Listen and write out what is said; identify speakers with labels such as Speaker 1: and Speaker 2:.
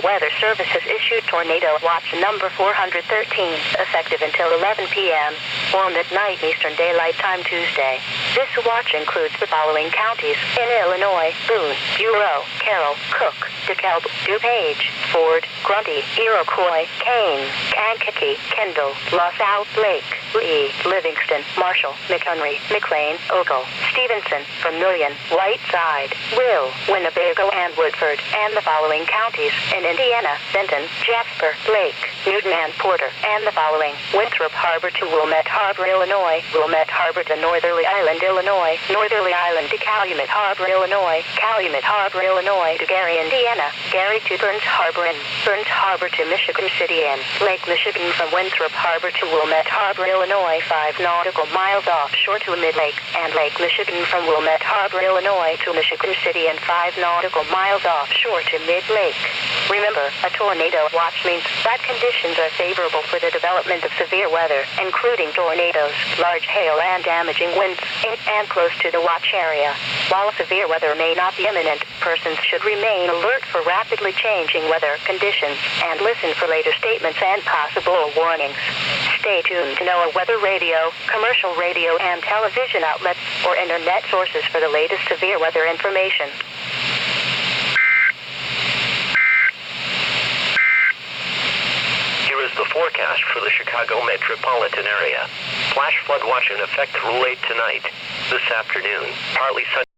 Speaker 1: Weather Service has issued Tornado Watch number 413, effective until 11 p.m. or midnight Eastern Daylight Time Tuesday. This watch includes the following counties in Illinois: Boone, Bureau, Carroll, Cook, DeKalb, DuPage, Ford, Grundy, Iroquois, Kane, Kankakee, Kendall, LaSalle, Lake, Lee, Livingston, Marshall, McHenry, McLean, Ogle, Stevenson, Vermilion, Whiteside, Will, Winnebago, and Woodford, and the following counties in Indiana: Benton, Jasper, Lake, Newton, and Porter, and the following: Winthrop Harbor to Wilmette Harbor, Illinois; Wilmette Harbor to Northerly Island, Illinois; Northerly Island to Calumet Harbor, Illinois; Calumet Harbor, Illinois to Gary, Indiana; Gary to Burns Harbor, and Burns Harbor to Michigan City, and Lake Michigan from Winthrop Harbor to Wilmette Harbor, Illinois, 5 nautical miles offshore to Mid-Lake, and Lake Michigan from Wilmette Harbor, Illinois to Michigan City, and 5 nautical miles offshore to Mid-Lake. Remember, a tornado watch means that conditions are favorable for the development of severe weather, including tornadoes, large hail, and damaging winds in and close to the watch area. While severe weather may not be imminent, persons should remain alert for rapidly changing weather conditions and listen for later statements and possible warnings. Stay tuned to NOAA weather radio, commercial radio, and television outlets or internet sources for the latest severe weather information.
Speaker 2: Here is the forecast for the Chicago metropolitan area. Flash flood watch in effect through late tonight. This afternoon, partly sunny.